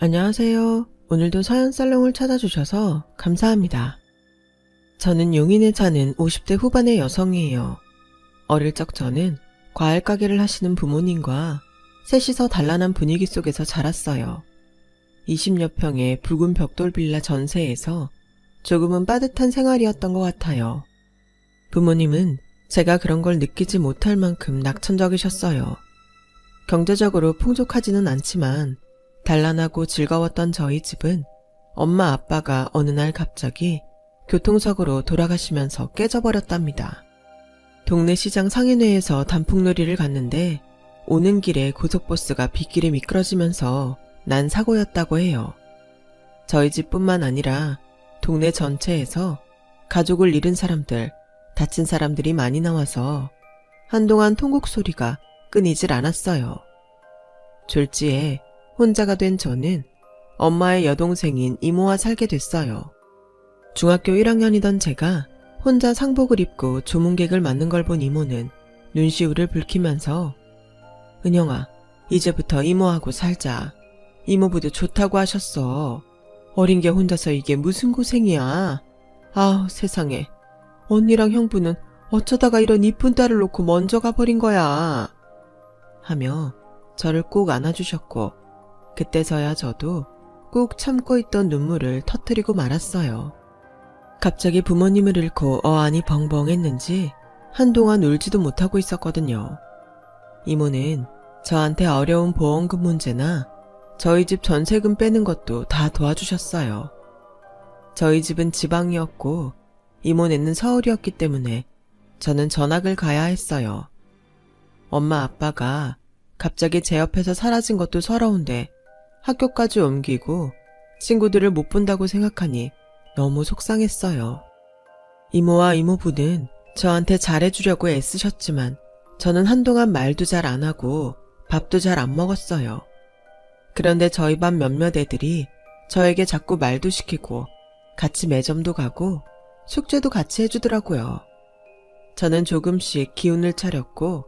안녕하세요. 오늘도 사연살롱을 찾아주셔서 감사합니다. 저는 용인에 사는 50대 후반의 여성이에요. 어릴 적 저는 과일 가게를 하시는 부모님과 셋이서 단란한 분위기 속에서 자랐어요. 20여 평의 붉은 벽돌 빌라 전세에서 조금은 빠듯한 생활이었던 것 같아요. 부모님은 제가 그런 걸 느끼지 못할 만큼 낙천적이셨어요. 경제적으로 풍족하지는 않지만 단란하고 즐거웠던 저희 집은 엄마 아빠가 어느 날 갑자기 교통사고로 돌아가시면서 깨져버렸답니다. 동네 시장 상인회에서 단풍놀이를 갔는데 오는 길에 고속버스가 빗길에 미끄러지면서 난 사고였다고 해요. 저희 집뿐만 아니라 동네 전체에서 가족을 잃은 사람들, 다친 사람들이 많이 나와서 한동안 통곡 소리가 끊이질 않았어요. 졸지에 혼자가 된 저는 엄마의 여동생인 이모와 살게 됐어요. 중학교 1학년이던 제가 혼자 상복을 입고 조문객을 맞는 걸 본 이모는 눈시울을 붉히면서 은영아, 이제부터 이모하고 살자. 이모부도 좋다고 하셨어. 어린 게 혼자서 이게 무슨 고생이야. 아우 세상에. 언니랑 형부는 어쩌다가 이런 이쁜 딸을 놓고 먼저 가버린 거야. 하며 저를 꼭 안아주셨고 그때서야 저도 꾹 참고 있던 눈물을 터뜨리고 말았어요. 갑자기 부모님을 잃고 어안이 벙벙했는지 한동안 울지도 못하고 있었거든요. 이모는 저한테 어려운 보험금 문제나 저희 집 전세금 빼는 것도 다 도와주셨어요. 저희 집은 지방이었고 이모네는 서울이었기 때문에 저는 전학을 가야 했어요. 엄마 아빠가 갑자기 제 옆에서 사라진 것도 서러운데 학교까지 옮기고 친구들을 못 본다고 생각하니 너무 속상했어요. 이모와 이모부는 저한테 잘해주려고 애쓰셨지만 저는 한동안 말도 잘 안 하고 밥도 잘 안 먹었어요. 그런데 저희 반 몇몇 애들이 저에게 자꾸 말도 시키고 같이 매점도 가고 숙제도 같이 해주더라고요. 저는 조금씩 기운을 차렸고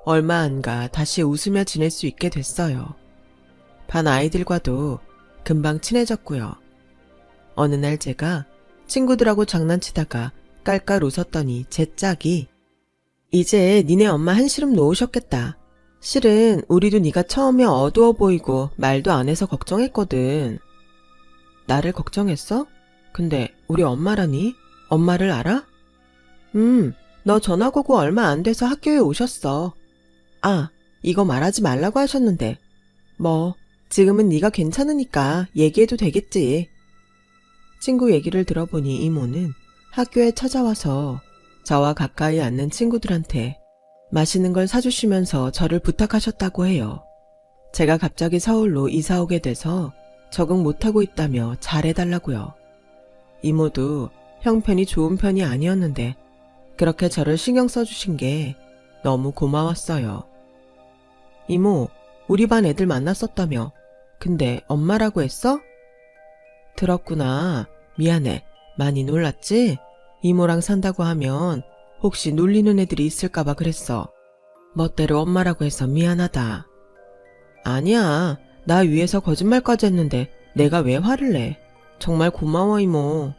얼마 안 가 다시 웃으며 지낼 수 있게 됐어요. 반 아이들과도 금방 친해졌고요. 어느 날 제가 친구들하고 장난치다가 깔깔 웃었더니 제 짝이 이제 니네 엄마 한시름 놓으셨겠다. 실은 우리도 네가 처음에 어두워 보이고 말도 안 해서 걱정했거든. 나를 걱정했어? 근데 우리 엄마라니? 엄마를 알아? 너 전학 오고 얼마 안 돼서 학교에 오셨어. 아, 이거 말하지 말라고 하셨는데. 뭐 지금은 네가 괜찮으니까 얘기해도 되겠지. 친구 얘기를 들어보니 이모는 학교에 찾아와서 저와 가까이 앉는 친구들한테 맛있는 걸 사주시면서 저를 부탁하셨다고 해요. 제가 갑자기 서울로 이사 오게 돼서 적응 못하고 있다며 잘해달라고요. 이모도 형편이 좋은 편이 아니었는데 그렇게 저를 신경 써주신 게 너무 고마웠어요. 이모, 우리 반 애들 만났었다며. 근데 엄마라고 했어? 들었구나. 미안해. 많이 놀랐지? 이모랑 산다고 하면 혹시 놀리는 애들이 있을까봐 그랬어. 멋대로 엄마라고 해서 미안하다. 아니야. 나 위해서 거짓말까지 했는데 내가 왜 화를 내. 정말 고마워 이모.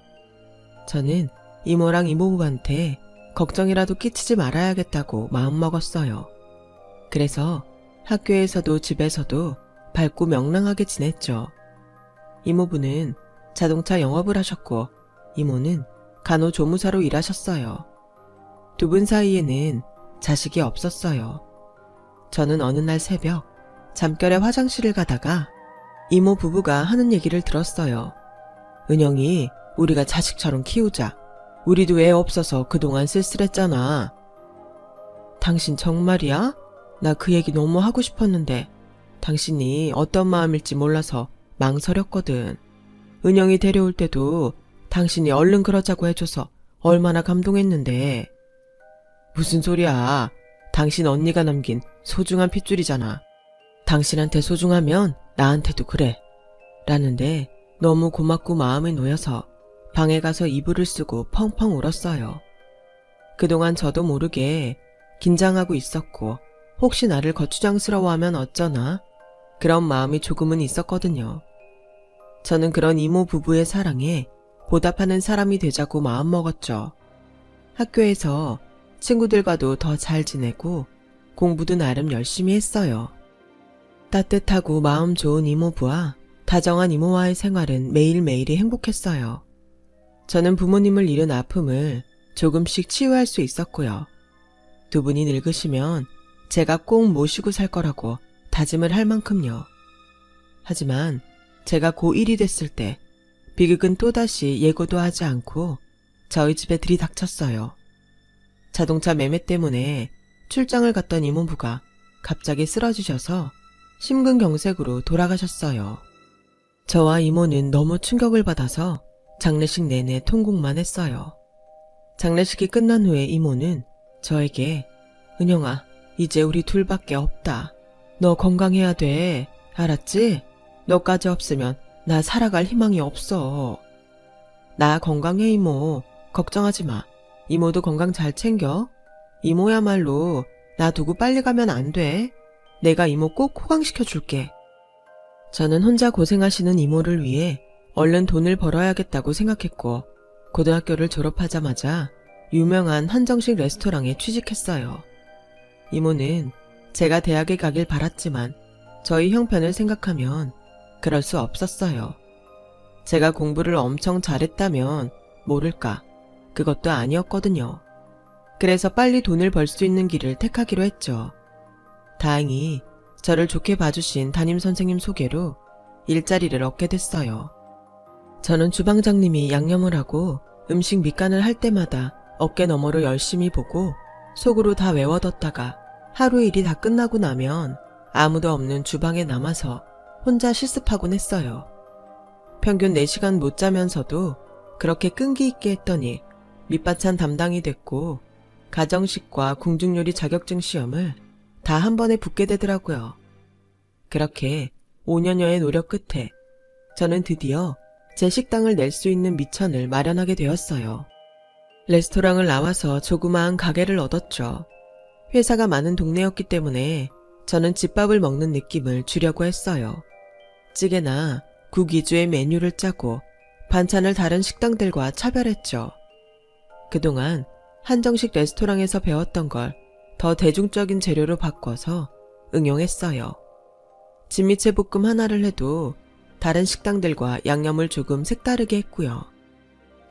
저는 이모랑 이모부한테 걱정이라도 끼치지 말아야겠다고 마음먹었어요. 그래서 학교에서도 집에서도 밝고 명랑하게 지냈죠. 이모부는 자동차 영업을 하셨고 이모는 간호조무사로 일하셨어요. 두 분 사이에는 자식이 없었어요. 저는 어느 날 새벽 잠결에 화장실을 가다가 이모 부부가 하는 얘기를 들었어요. 은영이 우리가 자식처럼 키우자. 우리도 애 없어서 그동안 쓸쓸했잖아. 당신 정말이야? 나 그 얘기 너무 하고 싶었는데 당신이 어떤 마음일지 몰라서 망설였거든. 은영이 데려올 때도 당신이 얼른 그러자고 해줘서 얼마나 감동했는데. 무슨 소리야. 당신 언니가 남긴 소중한 핏줄이잖아. 당신한테 소중하면 나한테도 그래. 라는데 너무 고맙고 마음이 놓여서 방에 가서 이불을 쓰고 펑펑 울었어요. 그동안 저도 모르게 긴장하고 있었고 혹시 나를 거추장스러워하면 어쩌나 그런 마음이 조금은 있었거든요. 저는 그런 이모 부부의 사랑에 보답하는 사람이 되자고 마음먹었죠. 학교에서 친구들과도 더 잘 지내고 공부도 나름 열심히 했어요. 따뜻하고 마음 좋은 이모부와 다정한 이모와의 생활은 매일매일이 행복했어요. 저는 부모님을 잃은 아픔을 조금씩 치유할 수 있었고요. 두 분이 늙으시면 제가 꼭 모시고 살 거라고 다짐을 할 만큼요. 하지만 제가 고1이 됐을 때 비극은 또다시 예고도 하지 않고 저희 집에 들이닥쳤어요. 자동차 매매 때문에 출장을 갔던 이모부가 갑자기 쓰러지셔서 심근경색으로 돌아가셨어요. 저와 이모는 너무 충격을 받아서 장례식 내내 통곡만 했어요. 장례식이 끝난 후에 이모는 저에게 은영아, 이제 우리 둘밖에 없다. 너 건강해야 돼. 알았지? 너까지 없으면 나 살아갈 희망이 없어. 나 건강해 이모. 걱정하지 마. 이모도 건강 잘 챙겨. 이모야말로 나 두고 빨리 가면 안 돼. 내가 이모 꼭 호강시켜 줄게. 저는 혼자 고생하시는 이모를 위해 얼른 돈을 벌어야겠다고 생각했고 고등학교를 졸업하자마자 유명한 한정식 레스토랑에 취직했어요. 이모는 제가 대학에 가길 바랐지만 저희 형편을 생각하면 그럴 수 없었어요. 제가 공부를 엄청 잘했다면 모를까 그것도 아니었거든요. 그래서 빨리 돈을 벌 수 있는 길을 택하기로 했죠. 다행히 저를 좋게 봐주신 담임선생님 소개로 일자리를 얻게 됐어요. 저는 주방장님이 양념을 하고 음식 밑간을 할 때마다 어깨 너머로 열심히 보고 속으로 다 외워뒀다가 하루 일이 다 끝나고 나면 아무도 없는 주방에 남아서 혼자 실습하곤 했어요. 평균 4시간 못 자면서도 그렇게 끈기 있게 했더니 밑반찬 담당이 됐고 가정식과 궁중요리 자격증 시험을 다 한 번에 붙게 되더라고요. 그렇게 5년여의 노력 끝에 저는 드디어 제 식당을 낼 수 있는 미천을 마련하게 되었어요. 레스토랑을 나와서 조그마한 가게를 얻었죠. 회사가 많은 동네였기 때문에 저는 집밥을 먹는 느낌을 주려고 했어요. 찌개나 국 위주의 메뉴를 짜고 반찬을 다른 식당들과 차별했죠. 그동안 한정식 레스토랑에서 배웠던 걸 더 대중적인 재료로 바꿔서 응용했어요. 진미채 볶음 하나를 해도 다른 식당들과 양념을 조금 색다르게 했고요.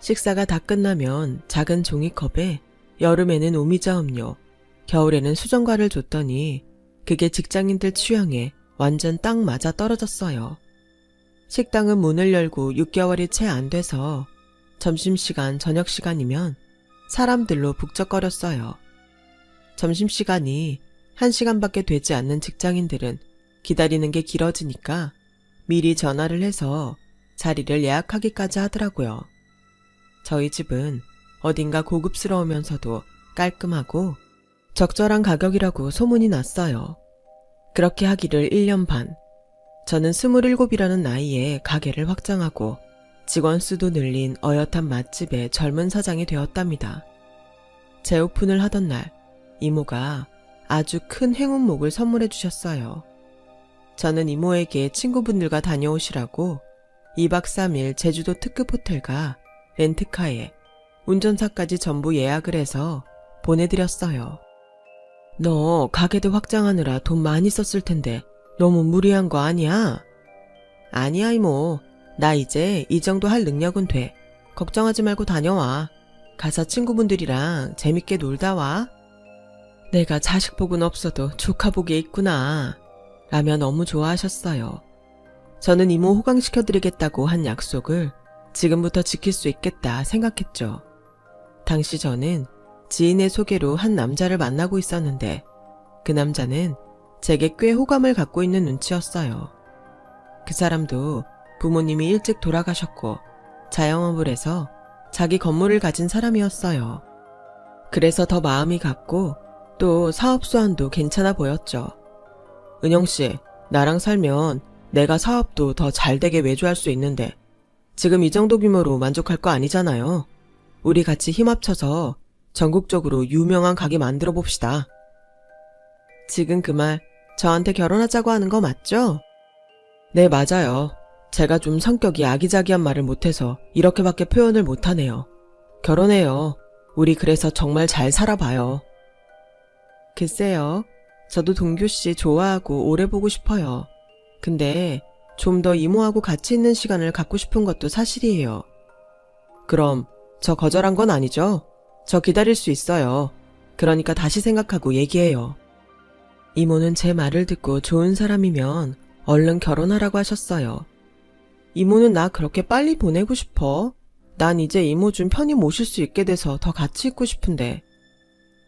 식사가 다 끝나면 작은 종이컵에 여름에는 오미자 음료, 겨울에는 수정과를 줬더니 그게 직장인들 취향에 완전 딱 맞아 떨어졌어요. 식당은 문을 열고 6개월이 채 안 돼서 점심시간, 저녁시간이면 사람들로 북적거렸어요. 점심시간이 1시간밖에 되지 않는 직장인들은 기다리는 게 길어지니까 미리 전화를 해서 자리를 예약하기까지 하더라고요. 저희 집은 어딘가 고급스러우면서도 깔끔하고 적절한 가격이라고 소문이 났어요. 그렇게 하기를 1년 반. 저는 27이라는 나이에 가게를 확장하고 직원 수도 늘린 어엿한 맛집의 젊은 사장이 되었답니다. 재오픈을 하던 날 이모가 아주 큰 행운목을 선물해 주셨어요. 저는 이모에게 친구분들과 다녀오시라고 2박 3일 제주도 특급 호텔과 렌트카에 운전사까지 전부 예약을 해서 보내드렸어요. 너 가게도 확장하느라 돈 많이 썼을 텐데 너무 무리한 거 아니야? 아니야 이모. 나 이제 이 정도 할 능력은 돼. 걱정하지 말고 다녀와. 가서 친구분들이랑 재밌게 놀다 와. 내가 자식 복은 없어도 조카 복이 있구나. 라며 너무 좋아하셨어요. 저는 이모 호강시켜드리겠다고 한 약속을 지금부터 지킬 수 있겠다 생각했죠. 당시 저는 지인의 소개로 한 남자를 만나고 있었는데 그 남자는 제게 꽤 호감을 갖고 있는 눈치였어요. 그 사람도 부모님이 일찍 돌아가셨고 자영업을 해서 자기 건물을 가진 사람이었어요. 그래서 더 마음이 갔고 또 사업 수완도 괜찮아 보였죠. 은영씨, 나랑 살면 내가 사업도 더 잘되게 외주할 수 있는데 지금 이 정도 규모로 만족할 거 아니잖아요. 우리 같이 힘 합쳐서 전국적으로 유명한 가게 만들어 봅시다. 지금 그 말 저한테 결혼하자고 하는 거 맞죠? 네, 맞아요. 제가 좀 성격이 아기자기한 말을 못해서 이렇게밖에 표현을 못하네요. 결혼해요. 우리 그래서 정말 잘 살아봐요. 글쎄요. 저도 동규씨 좋아하고 오래 보고 싶어요. 근데 좀 더 이모하고 같이 있는 시간을 갖고 싶은 것도 사실이에요. 그럼 저 거절한 건 아니죠? 저 기다릴 수 있어요. 그러니까 다시 생각하고 얘기해요. 이모는 제 말을 듣고 좋은 사람이면 얼른 결혼하라고 하셨어요. 이모는 나 그렇게 빨리 보내고 싶어. 난 이제 이모 좀 편히 모실 수 있게 돼서 더 같이 있고 싶은데.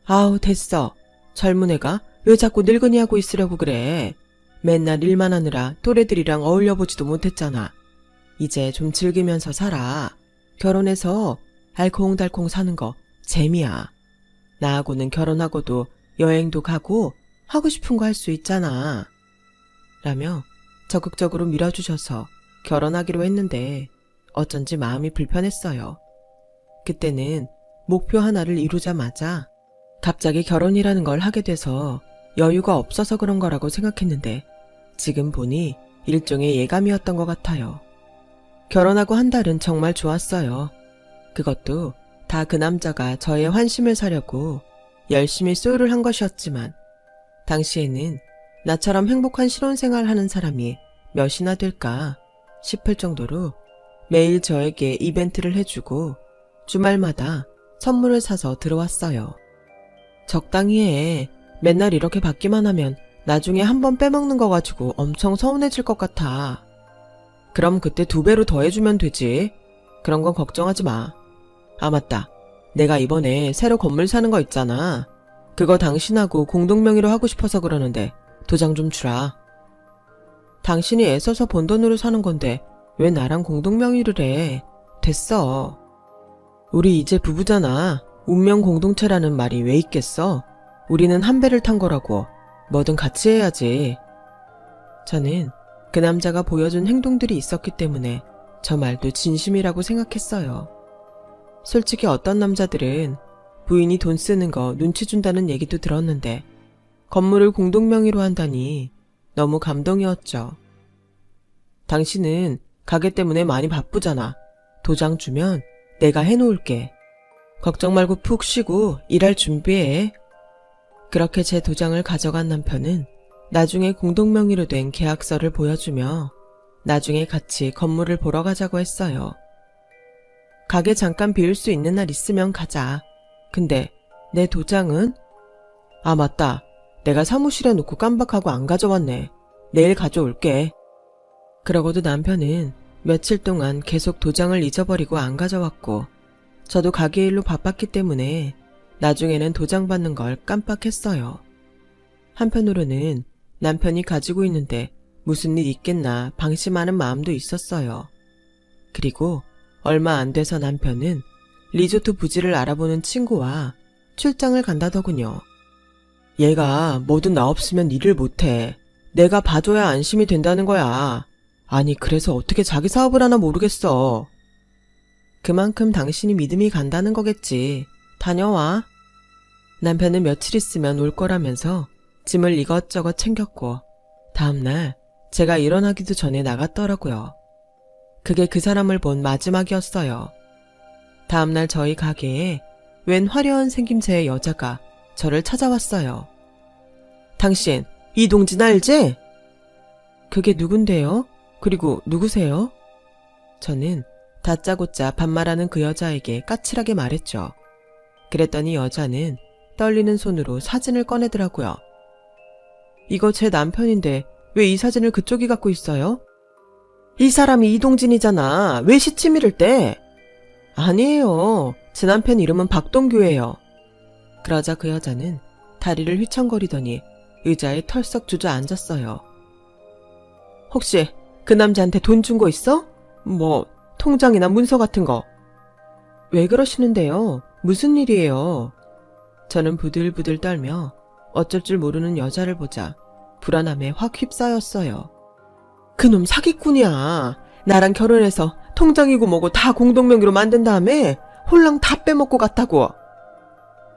아우 됐어. 젊은 애가 왜 자꾸 늙은이 하고 있으려고 그래. 맨날 일만 하느라 또래들이랑 어울려보지도 못했잖아. 이제 좀 즐기면서 살아. 결혼해서 알콩달콩 사는 거 재미야. 나하고는 결혼하고도 여행도 가고 하고 싶은 거 할 수 있잖아. 라며 적극적으로 밀어주셔서 결혼하기로 했는데 어쩐지 마음이 불편했어요. 그때는 목표 하나를 이루자마자 갑자기 결혼이라는 걸 하게 돼서 여유가 없어서 그런 거라고 생각했는데 지금 보니 일종의 예감이었던 것 같아요. 결혼하고 한 달은 정말 좋았어요. 그것도 다 그 남자가 저의 환심을 사려고 열심히 쏘를 한 것이었지만 당시에는 나처럼 행복한 신혼생활 하는 사람이 몇이나 될까 싶을 정도로 매일 저에게 이벤트를 해주고 주말마다 선물을 사서 들어왔어요. 적당히 해. 맨날 이렇게 받기만 하면 나중에 한번 빼먹는 거 가지고 엄청 서운해질 것 같아. 그럼 그때 2배로 더 해주면 되지. 그런 건 걱정하지 마. 아 맞다. 내가 이번에 새로 건물 사는 거 있잖아. 그거 당신하고 공동명의로 하고 싶어서 그러는데 도장 좀 주라. 당신이 애써서 번 돈으로 사는 건데 왜 나랑 공동명의를 해. 됐어. 우리 이제 부부잖아. 운명 공동체라는 말이 왜 있겠어? 우리는 한 배를 탄 거라고. 뭐든 같이 해야지. 저는 그 남자가 보여준 행동들이 있었기 때문에 저 말도 진심이라고 생각했어요. 솔직히 어떤 남자들은 부인이 돈 쓰는 거 눈치 준다는 얘기도 들었는데 건물을 공동명의로 한다니 너무 감동이었죠. 당신은 가게 때문에 많이 바쁘잖아. 도장 주면 내가 해놓을게. 걱정 말고 푹 쉬고 일할 준비해. 그렇게 제 도장을 가져간 남편은 나중에 공동명의로 된 계약서를 보여주며 나중에 같이 건물을 보러 가자고 했어요. 가게 잠깐 비울 수 있는 날 있으면 가자. 근데 내 도장은? 아 맞다. 내가 사무실에 놓고 깜박하고 안 가져왔네. 내일 가져올게. 그러고도 남편은 며칠 동안 계속 도장을 잊어버리고 안 가져왔고 저도 가게 일로 바빴기 때문에 나중에는 도장 받는 걸 깜빡했어요. 한편으로는 남편이 가지고 있는데 무슨 일 있겠나 방심하는 마음도 있었어요. 그리고 얼마 안 돼서 남편은 리조트 부지를 알아보는 친구와 출장을 간다더군요. 얘가 뭐든 나 없으면 일을 못해. 내가 봐줘야 안심이 된다는 거야. 아니 그래서 어떻게 자기 사업을 하나 모르겠어. 그만큼 당신이 믿음이 간다는 거겠지. 다녀와. 남편은 며칠 있으면 올 거라면서 짐을 이것저것 챙겼고 다음날 제가 일어나기도 전에 나갔더라고요. 그게 그 사람을 본 마지막이었어요. 다음날 저희 가게에 웬 화려한 생김새의 여자가 저를 찾아왔어요. 당신 이동진 알지? 그게 누군데요? 그리고 누구세요? 저는 다짜고짜 반말하는 그 여자에게 까칠하게 말했죠. 그랬더니 여자는 떨리는 손으로 사진을 꺼내더라고요. 이거 제 남편인데 왜 이 사진을 그쪽이 갖고 있어요? 이 사람이 이동진이잖아. 왜 시치미를 떼? 아니에요. 제 남편 이름은 박동규예요. 그러자 그 여자는 다리를 휘청거리더니 의자에 털썩 주저앉았어요. 혹시 그 남자한테 돈 준 거 있어? 뭐 통장이나 문서 같은 거. 왜 그러시는데요? 무슨 일이에요? 저는 부들부들 떨며 어쩔 줄 모르는 여자를 보자 불안함에 확 휩싸였어요. 그놈 사기꾼이야. 나랑 결혼해서 통장이고 뭐고 다 공동명의로 만든 다음에 홀랑 다 빼먹고 갔다고.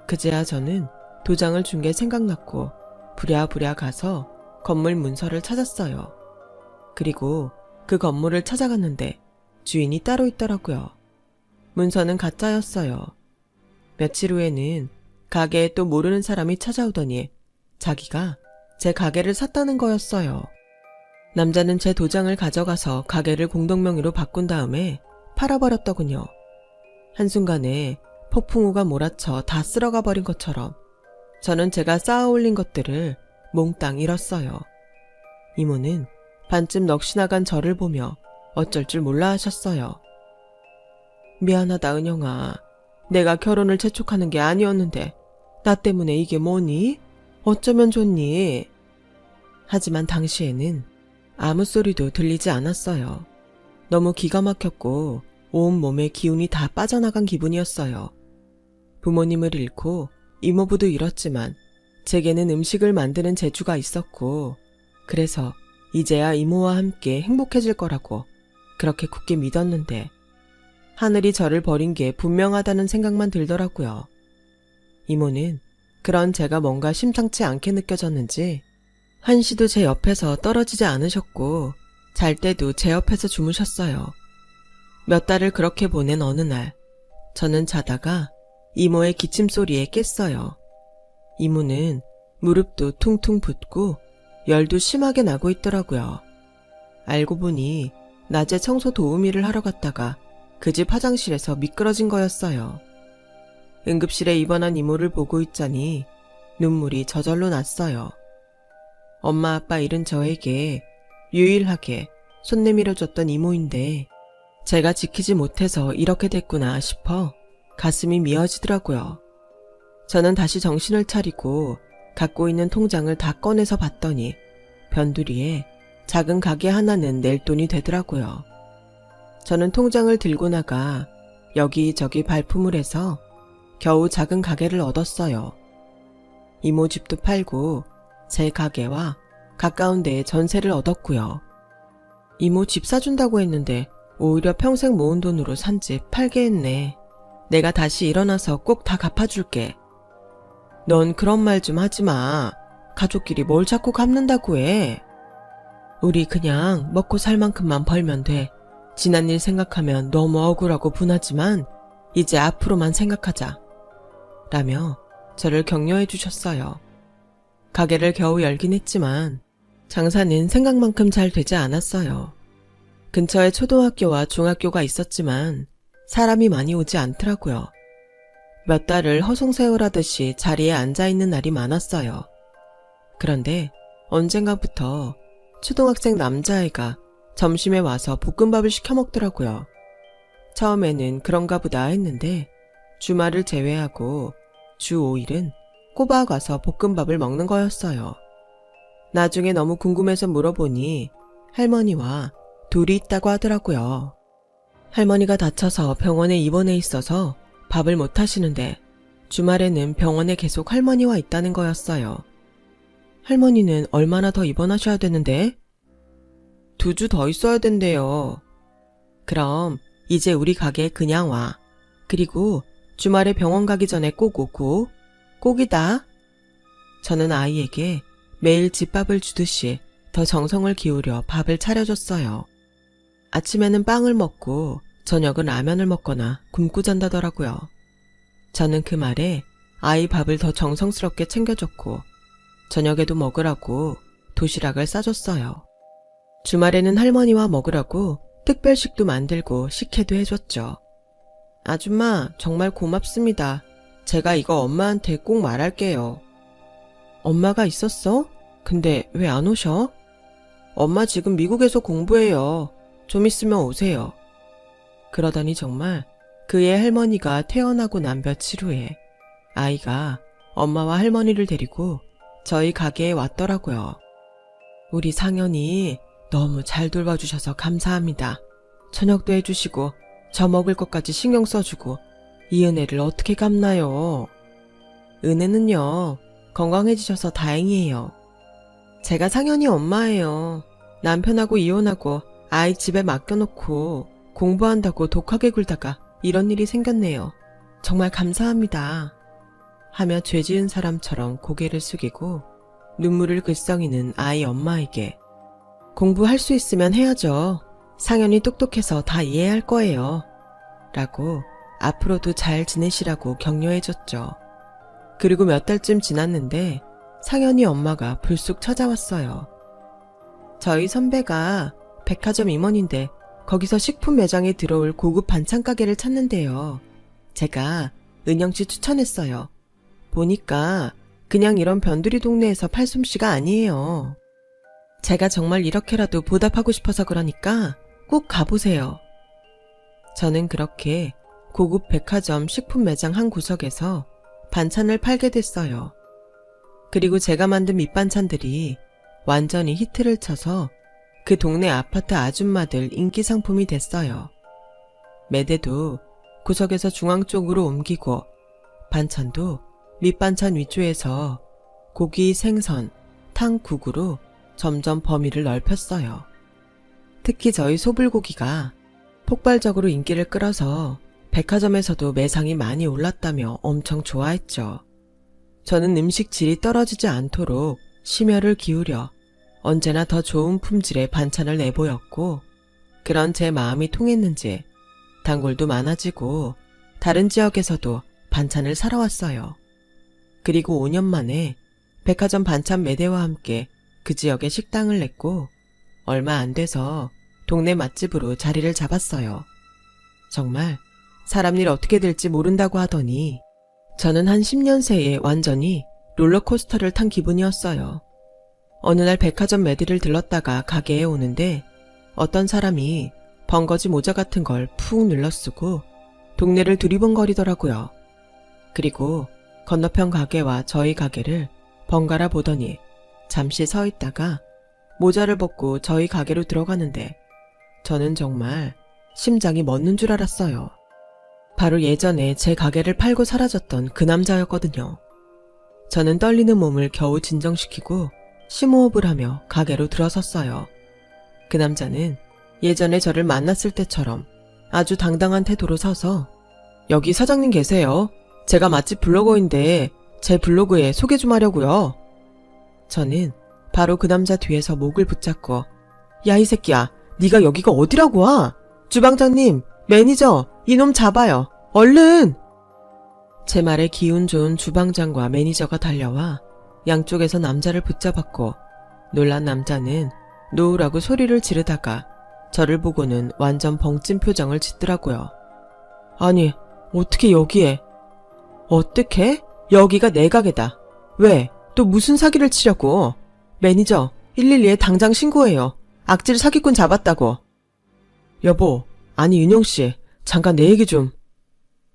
그제야 저는 도장을 준 게 생각났고 부랴부랴 가서 건물 문서를 찾았어요. 그리고 그 건물을 찾아갔는데 주인이 따로 있더라고요. 문서는 가짜였어요. 며칠 후에는 가게에 또 모르는 사람이 찾아오더니 자기가 제 가게를 샀다는 거였어요. 남자는 제 도장을 가져가서 가게를 공동명의로 바꾼 다음에 팔아버렸더군요. 한순간에 폭풍우가 몰아쳐 다 쓸어가 버린 것처럼 저는 제가 쌓아 올린 것들을 몽땅 잃었어요. 이모는 반쯤 넋이 나간 저를 보며 어쩔 줄 몰라 하셨어요. 미안하다 은영아. 내가 결혼을 재촉하는 게 아니었는데 나 때문에 이게 뭐니? 어쩌면 좋니? 하지만 당시에는 아무 소리도 들리지 않았어요. 너무 기가 막혔고 온 몸에 기운이 다 빠져나간 기분이었어요. 부모님을 잃고 이모부도 잃었지만 제게는 음식을 만드는 재주가 있었고 그래서 이제야 이모와 함께 행복해질 거라고 그렇게 굳게 믿었는데 하늘이 저를 버린 게 분명하다는 생각만 들더라고요. 이모는 그런 제가 뭔가 심상치 않게 느껴졌는지 한시도 제 옆에서 떨어지지 않으셨고 잘 때도 제 옆에서 주무셨어요. 몇 달을 그렇게 보낸 어느 날 저는 자다가 이모의 기침 소리에 깼어요. 이모는 무릎도 퉁퉁 붓고 열도 심하게 나고 있더라고요. 알고 보니 낮에 청소 도우미를 하러 갔다가 그 집 화장실에서 미끄러진 거였어요. 응급실에 입원한 이모를 보고 있자니 눈물이 저절로 났어요. 엄마 아빠 잃은 저에게 유일하게 손 내밀어줬던 이모인데 제가 지키지 못해서 이렇게 됐구나 싶어 가슴이 미어지더라고요. 저는 다시 정신을 차리고 갖고 있는 통장을 다 꺼내서 봤더니 변두리에 작은 가게 하나는 낼 돈이 되더라고요. 저는 통장을 들고 나가 여기저기 발품을 해서 겨우 작은 가게를 얻었어요. 이모 집도 팔고 제 가게와 가까운 데에 전세를 얻었고요. 이모 집 사준다고 했는데 오히려 평생 모은 돈으로 산 집 팔게 했네. 내가 다시 일어나서 꼭 다 갚아줄게. 넌 그런 말 좀 하지 마. 가족끼리 뭘 자꾸 갚는다고 해. 우리 그냥 먹고 살 만큼만 벌면 돼. 지난 일 생각하면 너무 억울하고 분하지만 이제 앞으로만 생각하자. 라며 저를 격려해 주셨어요. 가게를 겨우 열긴 했지만 장사는 생각만큼 잘 되지 않았어요. 근처에 초등학교와 중학교가 있었지만 사람이 많이 오지 않더라고요. 몇 달을 허송세월하듯이 자리에 앉아있는 날이 많았어요. 그런데 언젠가부터 초등학생 남자아이가 점심에 와서 볶음밥을 시켜 먹더라고요. 처음에는 그런가 보다 했는데 주말을 제외하고 주 5일은 꼬박 와서 볶음밥을 먹는 거였어요. 나중에 너무 궁금해서 물어보니 할머니와 둘이 있다고 하더라고요. 할머니가 다쳐서 병원에 입원해 있어서 밥을 못 하시는데 주말에는 병원에 계속 할머니와 있다는 거였어요. 할머니는 얼마나 더 입원하셔야 되는데? 2주 더 있어야 된대요. 그럼 이제 우리 가게에 그냥 와. 그리고 주말에 병원 가기 전에 꼭 오고. 꼭이다. 저는 아이에게 매일 집밥을 주듯이 더 정성을 기울여 밥을 차려줬어요. 아침에는 빵을 먹고 저녁은 라면을 먹거나 굶고 잔다더라고요. 저는 그 말에 아이 밥을 더 정성스럽게 챙겨줬고 저녁에도 먹으라고 도시락을 싸줬어요. 주말에는 할머니와 먹으라고 특별식도 만들고 식혜도 해줬죠. 아줌마 정말 고맙습니다. 제가 이거 엄마한테 꼭 말할게요. 엄마가 있었어? 근데 왜 안 오셔? 엄마 지금 미국에서 공부해요. 좀 있으면 오세요. 그러더니 정말 그의 할머니가 태어나고 난 며칠 후에 아이가 엄마와 할머니를 데리고 저희 가게에 왔더라고요. 우리 상현이 너무 잘 돌봐주셔서 감사합니다. 저녁도 해주시고 저 먹을 것까지 신경 써주고 이 은혜를 어떻게 갚나요? 은혜는요, 건강해지셔서 다행이에요. 제가 상현이 엄마예요. 남편하고 이혼하고 아이 집에 맡겨놓고 공부한다고 독하게 굴다가 이런 일이 생겼네요. 정말 감사합니다. 하며 죄 지은 사람처럼 고개를 숙이고 눈물을 글썽이는 아이 엄마에게 공부할 수 있으면 해야죠. 상현이 똑똑해서 다 이해할 거예요. 라고 앞으로도 잘 지내시라고 격려해줬죠. 그리고 몇 달쯤 지났는데 상현이 엄마가 불쑥 찾아왔어요. 저희 선배가 백화점 임원인데 거기서 식품 매장에 들어올 고급 반찬 가게를 찾는데요. 제가 은영씨 추천했어요. 보니까 그냥 이런 변두리 동네에서 팔 솜씨가 아니에요. 제가 정말 이렇게라도 보답하고 싶어서 그러니까 꼭 가보세요. 저는 그렇게 고급 백화점 식품 매장 한 구석에서 반찬을 팔게 됐어요. 그리고 제가 만든 밑반찬들이 완전히 히트를 쳐서 그 동네 아파트 아줌마들 인기 상품이 됐어요. 매대도 구석에서 중앙 쪽으로 옮기고 반찬도 밑반찬 위주에서 고기, 생선, 탕, 국으로 점점 범위를 넓혔어요. 특히 저희 소불고기가 폭발적으로 인기를 끌어서 백화점에서도 매상이 많이 올랐다며 엄청 좋아했죠. 저는 음식 질이 떨어지지 않도록 심혈을 기울여 언제나 더 좋은 품질의 반찬을 내보였고, 그런 제 마음이 통했는지 단골도 많아지고 다른 지역에서도 반찬을 사러 왔어요. 그리고 5년 만에 백화점 반찬 매대와 함께 그 지역에 식당을 냈고 얼마 안 돼서 동네 맛집으로 자리를 잡았어요. 정말 사람 일 어떻게 될지 모른다고 하더니 저는 한 10년 새에 완전히 롤러코스터를 탄 기분이었어요. 어느 날 백화점 매대를 들렀다가 가게에 오는데 어떤 사람이 번거지 모자 같은 걸 푹 눌러쓰고 동네를 두리번거리더라고요. 그리고 건너편 가게와 저희 가게를 번갈아 보더니 잠시 서 있다가 모자를 벗고 저희 가게로 들어가는데 저는 정말 심장이 멎는 줄 알았어요. 바로 예전에 제 가게를 팔고 사라졌던 그 남자였거든요. 저는 떨리는 몸을 겨우 진정시키고 심호흡을 하며 가게로 들어섰어요. 그 남자는 예전에 저를 만났을 때처럼 아주 당당한 태도로 서서 여기 사장님 계세요. 제가 맛집 블로거인데 제 블로그에 소개 좀 하려고요. 저는 바로 그 남자 뒤에서 목을 붙잡고 야 이 새끼야, 네가 여기가 어디라고 와? 주방장님, 매니저, 이놈 잡아요. 얼른! 제 말에 기운 좋은 주방장과 매니저가 달려와 양쪽에서 남자를 붙잡았고 놀란 남자는 노으라고 소리를 지르다가 저를 보고는 완전 벙찐 표정을 짓더라고요. 아니, 어떻게 여기에? 어떻게? 여기가 내 가게다. 왜? 또 무슨 사기를 치려고? 매니저, 112에 당장 신고해요. 악질 사기꾼 잡았다고. 여보, 아니 윤용씨, 잠깐 내 얘기 좀.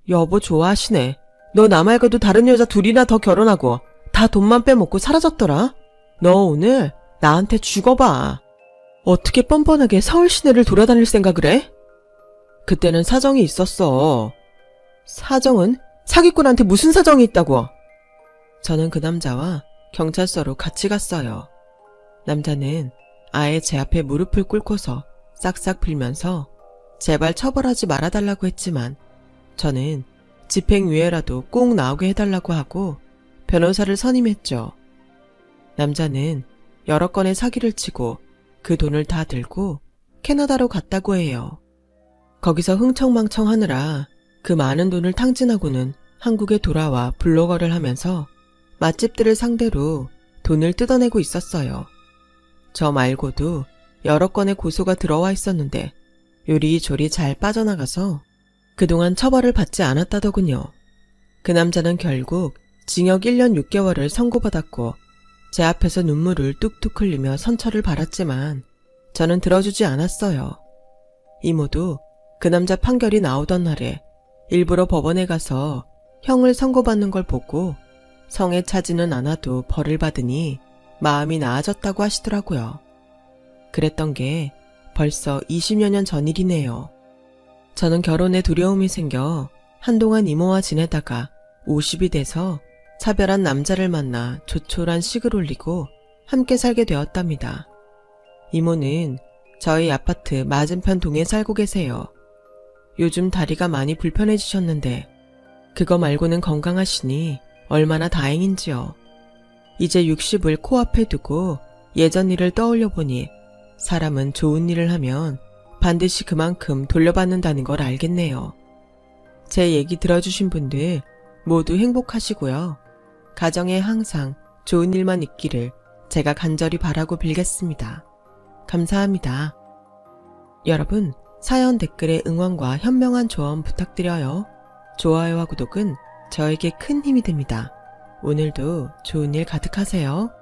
여보 좋아하시네. 너 나 말고도 다른 여자 둘이나 더 결혼하고 다 돈만 빼먹고 사라졌더라. 너 오늘 나한테 죽어봐. 어떻게 뻔뻔하게 서울 시내를 돌아다닐 생각을 해? 그때는 사정이 있었어. 사정은? 사기꾼한테 무슨 사정이 있다고? 저는 그 남자와 경찰서로 같이 갔어요. 남자는 아예 제 앞에 무릎을 꿇고서 싹싹 빌면서 제발 처벌하지 말아달라고 했지만 저는 집행유예라도 꼭 나오게 해달라고 하고 변호사를 선임했죠. 남자는 여러 건의 사기를 치고 그 돈을 다 들고 캐나다로 갔다고 해요. 거기서 흥청망청 하느라 그 많은 돈을 탕진하고는 한국에 돌아와 블로거를 하면서 맛집들을 상대로 돈을 뜯어내고 있었어요. 저 말고도 여러 건의 고소가 들어와 있었는데 요리조리 잘 빠져나가서 그동안 처벌을 받지 않았다더군요. 그 남자는 결국 징역 1년 6개월을 선고받았고 제 앞에서 눈물을 뚝뚝 흘리며 선처를 받았지만 저는 들어주지 않았어요. 이모도 그 남자 판결이 나오던 날에 일부러 법원에 가서 형을 선고받는 걸 보고 성에 차지는 않아도 벌을 받으니 마음이 나아졌다고 하시더라고요. 그랬던 게 벌써 20여 년 전 일이네요. 저는 결혼에 두려움이 생겨 한동안 이모와 지내다가 50이 돼서 차별한 남자를 만나 조촐한 식을 올리고 함께 살게 되었답니다. 이모는 저희 아파트 맞은편 동에 살고 계세요. 요즘 다리가 많이 불편해지셨는데 그거 말고는 건강하시니 얼마나 다행인지요. 이제 60을 코앞에 두고 예전 일을 떠올려 보니 사람은 좋은 일을 하면 반드시 그만큼 돌려받는다는 걸 알겠네요. 제 얘기 들어주신 분들 모두 행복하시고요. 가정에 항상 좋은 일만 있기를 제가 간절히 바라고 빌겠습니다. 감사합니다. 여러분, 사연 댓글에 응원과 현명한 조언 부탁드려요. 좋아요와 구독은 저에게 큰 힘이 됩니다. 오늘도 좋은 일 가득하세요.